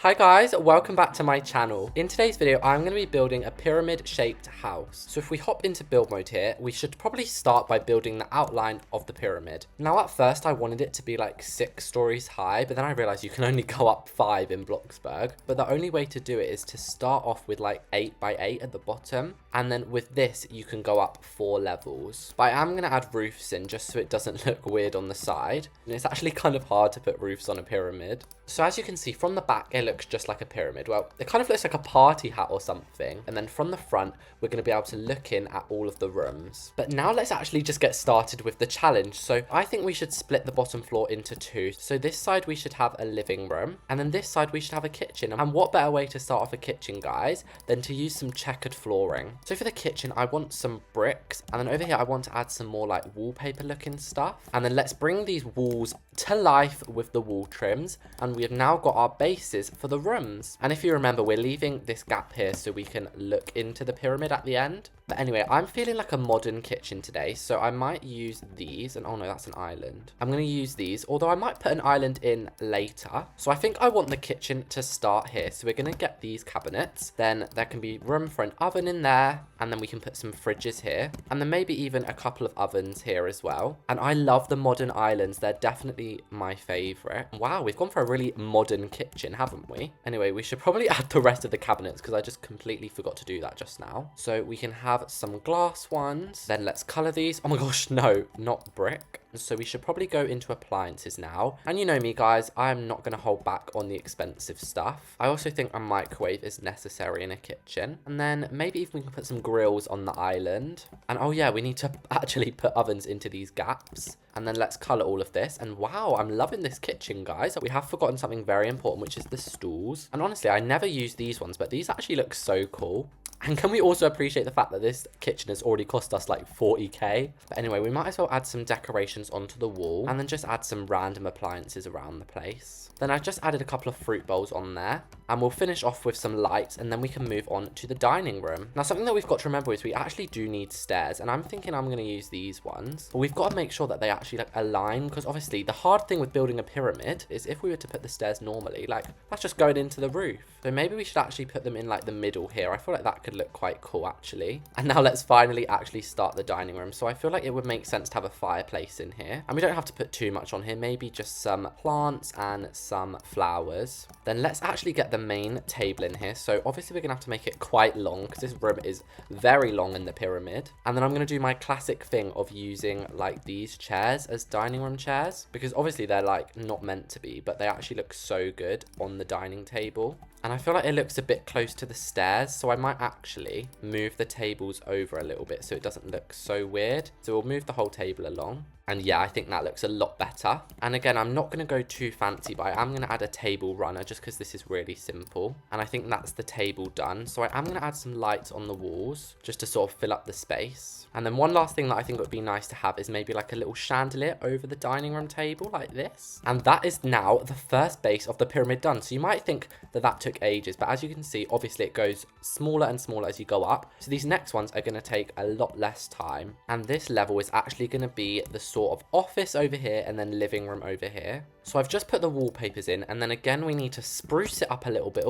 Hi guys, welcome back to my channel. In today's video, I'm going to be building a pyramid shaped house. So if we hop into build mode here, we should probably start by building the outline of the pyramid. Now at first I wanted it to be like 6 stories high, but then I realized you can only go up 5 in BLOXBURG. But the only way to do it is to start off with like 8 by 8 at the bottom. And then with this, you can go up 4 levels. But I am going to add roofs in just so it doesn't look weird on the side. And it's actually kind of hard to put roofs on a pyramid. So as you can see from the back, it looks just like a pyramid. Well, it kind of looks like a party hat or something. And then from the front, we're going to be able to look in at all of the rooms. But now let's actually just get started with the challenge. So I think we should split the bottom floor into 2. So this side we should have a living room. And then this side we should have a kitchen. And what better way to start off a kitchen, guys, than to use some checkered flooring. So for the kitchen, I want some bricks. And then over here, I want to add some more like wallpaper looking stuff. And then let's bring these walls to life with the wall trims. And we have now got our bases for the rooms. And if you remember, we're leaving this gap here so we can look into the pyramid at the end. But anyway, I'm feeling like a modern kitchen today, so I might use these. And oh no, that's an island. I'm going to use these, although I might put an island in later. So I think I want the kitchen to start here. So we're going to get these cabinets. Then there can be room for an oven in there. And then we can put some fridges here. And then maybe even a couple of ovens here as well. And I love the modern islands. They're definitely my favorite. Wow, we've gone for a really modern kitchen, haven't we? Anyway, we should probably add the rest of the cabinets because I just completely forgot to do that just now. So we can have some glass ones. Then let's color these. Oh my gosh, no, not brick. So we should probably go into appliances now. And you know me, guys, I'm not going to hold back on the expensive stuff. I also think a microwave is necessary in a kitchen. And then maybe even we can put some grills on the island. And oh yeah, we need to actually put ovens into these gaps. And then let's color all of this. And wow, I'm loving this kitchen, guys. We have forgotten something very important, which is the stools. And honestly, I never use these ones, but these actually look so cool. And can we also appreciate the fact that this kitchen has already cost us like 40k? But anyway, we might as well add some decorations onto the wall and then just add some random appliances around the place. Then I just added a couple of fruit bowls on there. And we'll finish off with some lights and then we can move on to the dining room. Now, something that we've got to remember is we actually do need stairs. And I'm thinking I'm going to use these ones. But we've got to make sure that they actually like align. Because obviously the hard thing with building a pyramid is if we were to put the stairs normally, like that's just going into the roof. So maybe we should actually put them in like the middle here. I feel like that could look quite cool actually. And now let's finally actually start the dining room. So I feel like it would make sense to have a fireplace in here. And we don't have to put too much on here. Maybe just some plants and some flowers. Then let's actually get the main table in here. So obviously we're gonna have to make it quite long because this room is very long in the pyramid. And then I'm gonna do my classic thing of using like these chairs as dining room chairs because obviously they're like not meant to be, but they actually look so good on the dining table. And I feel like it looks a bit close to the stairs, so I might actually move the tables over a little bit so it doesn't look so weird. So we'll move the whole table along. And yeah, I think that looks a lot better. And again, I'm not going to go too fancy, but I am going to add a table runner just because this is really simple. And I think that's the table done. So I am going to add some lights on the walls just to sort of fill up the space. And then one last thing that I think would be nice to have is maybe like a little chandelier over the dining room table like this. And that is now the first base of the pyramid done. So you might think that that took ages, but as you can see, obviously it goes smaller and smaller as you go up. So these next ones are going to take a lot less time. And this level is actually going to be the sort of office over here and then living room over here. So I've just put the wallpapers in and then again we need to spruce it up a little bit.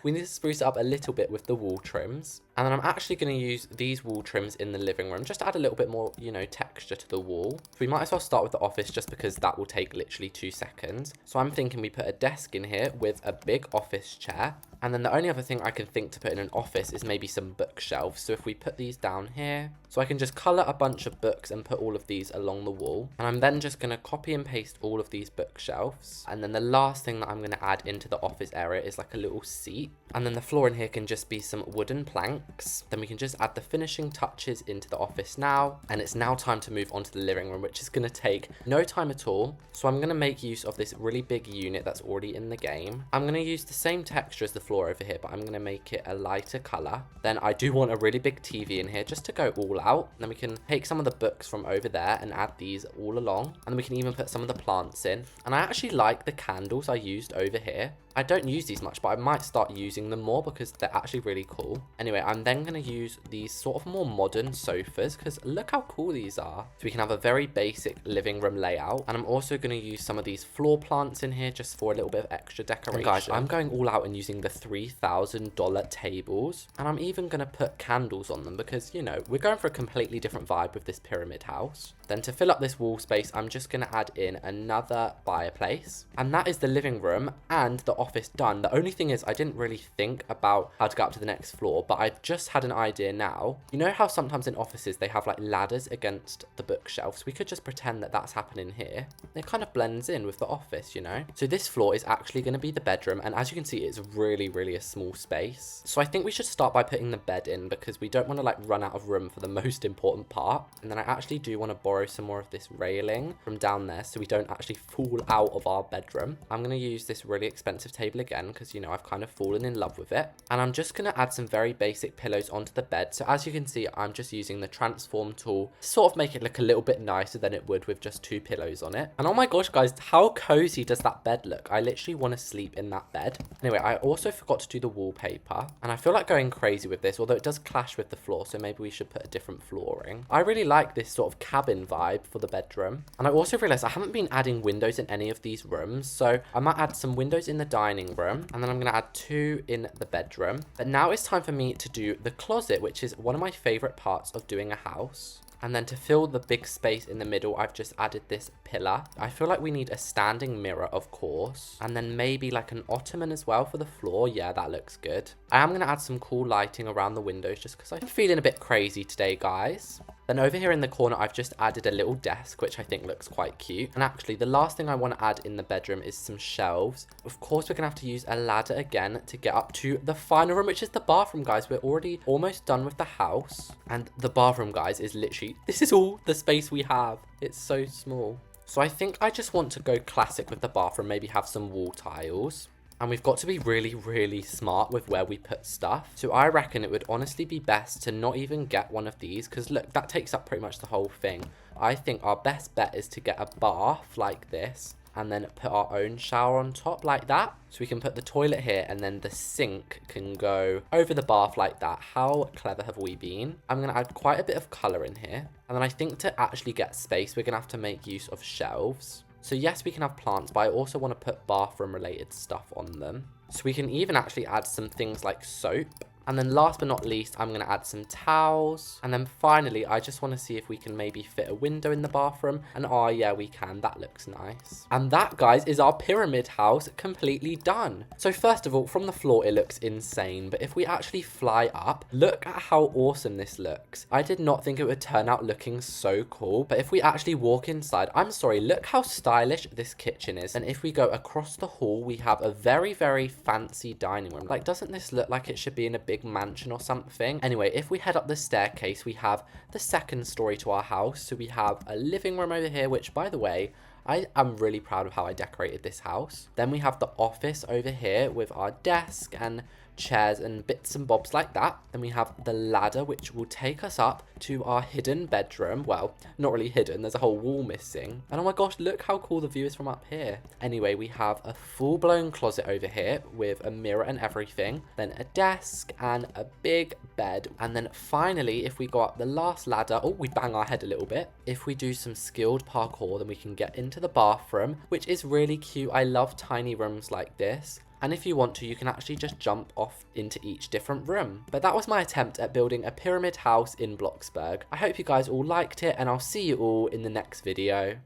We need to spruce it up a little bit with the wall trims. And then I'm actually going to use these wall trims in the living room just to add a little bit more, you know, texture to the wall. So we might as well start with the office just because that will take literally 2 seconds. So I'm thinking we put a desk in here with a big office chair. And then the only other thing I can think to put in an office is maybe some bookshelves. So if we put these down here, so I can just color a bunch of books and put all of these along the wall. And I'm then just going to copy and paste all of these bookshelves. And then the last thing that I'm going to add into the office area is like a little seat. And then the floor in here can just be some wooden planks. Then we can just add the finishing touches into the office now. And it's now time to move on to the living room, which is going to take no time at all. So I'm going to make use of this really big unit that's already in the game. I'm going to use the same texture as the floor over here, but I'm going to make it a lighter color. Then I do want a really big TV in here just to go all out. Then we can take some of the books from over there and add these all along. And then we can even put some of the plants in. And I actually like the candles I used over here. I don't use these much, but I might start using them more because they're actually really cool. Anyway, I'm then going to use these sort of more modern sofas because look how cool these are. So we can have a very basic living room layout. And I'm also going to use some of these floor plants in here just for a little bit of extra decoration. And guys, I'm going all out and using the $3,000 tables. And I'm even going to put candles on them because, you know, we're going for a completely different vibe with this pyramid house. Then to fill up this wall space, I'm just going to add in another fireplace. And that is the living room and the office done. The only thing is I didn't really think about how to get up to the next floor, but I've just had an idea now. You know how sometimes in offices they have like ladders against the bookshelves? We could just pretend that that's happening here. It kind of blends in with the office, you know? So this floor is actually going to be the bedroom. And as you can see, it's really, really a small space. So I think we should start by putting the bed in because we don't want to like run out of room for the most important part. And then I actually do want to borrow some more of this railing from down there so we don't actually fall out of our bedroom. I'm going to use this really expensive table again because, you know, I've kind of fallen in love with it. And I'm just going to add some very basic pillows onto the bed. So as you can see, I'm just using the transform tool to sort of make it look a little bit nicer than it would with just 2 pillows on it. And oh my gosh, guys, how cozy does that bed look? I literally want to sleep in that bed. Anyway, I also forgot to do the wallpaper. And I feel like going crazy with this, although it does clash with the floor. So maybe we should put a different flooring. I really like this sort of cabin vibe for the bedroom. And I also realized I haven't been adding windows in any of these rooms. So I might add some windows in the dining room. And then I'm going to add 2 in the bedroom. But now it's time for me to do the closet, which is one of my favorite parts of doing a house. And then to fill the big space in the middle, I've just added this pillar. I feel like we need a standing mirror, of course. And then maybe like an ottoman as well for the floor. Yeah, that looks good. I am going to add some cool lighting around the windows just because I'm feeling a bit crazy today, guys. Then over here in the corner, I've just added a little desk, which I think looks quite cute. And actually, the last thing I want to add in the bedroom is some shelves. Of course, we're going to have to use a ladder again to get up to the final room, which is the bathroom, guys. We're already almost done with the house. And the bathroom, guys, is literally, this is all the space we have. It's so small. So I think I just want to go classic with the bathroom, maybe have some wall tiles. And we've got to be really, really smart with where we put stuff. So I reckon it would honestly be best to not even get one of these. Because look, that takes up pretty much the whole thing. I think our best bet is to get a bath like this. And then put our own shower on top like that. So we can put the toilet here and then the sink can go over the bath like that. How clever have we been? I'm going to add quite a bit of colour in here. And then I think to actually get space, we're going to have to make use of shelves. So yes, we can have plants, but I also want to put bathroom related stuff on them. So we can even actually add some things like soap. And then last but not least, I'm going to add some towels. And then finally, I just want to see if we can maybe fit a window in the bathroom. And oh yeah, we can. That looks nice. And that, guys, is our pyramid house completely done. So first of all, from the floor, it looks insane. But if we actually fly up, look at how awesome this looks. I did not think it would turn out looking so cool. But if we actually walk inside, I'm sorry, look how stylish this kitchen is. And if we go across the hall, we have a very, very fancy dining room. Like, doesn't this look like it should be in a big mansion or something? Anyway, if we head up the staircase, we have the second story to our house. So we have a living room over here, which, by the way, I am really proud of how I decorated this house. Then we have the office over here with our desk and chairs and bits and bobs like that. Then we have the ladder, which will take us up to our hidden bedroom. Well, not really hidden, there's a whole wall missing. And oh my gosh, look how cool the view is from up here. Anyway, we have a full-blown closet over here with a mirror and everything. Then a desk and a big bed. And then finally, if we go up the last ladder, oh, we bang our head a little bit. If we do some skilled parkour, then we can get into the bathroom, which is really cute. I love tiny rooms like this. And if you want to, you can actually just jump off into each different room. But that was my attempt at building a pyramid house in Bloxburg. I hope you guys all liked it, and I'll see you all in the next video.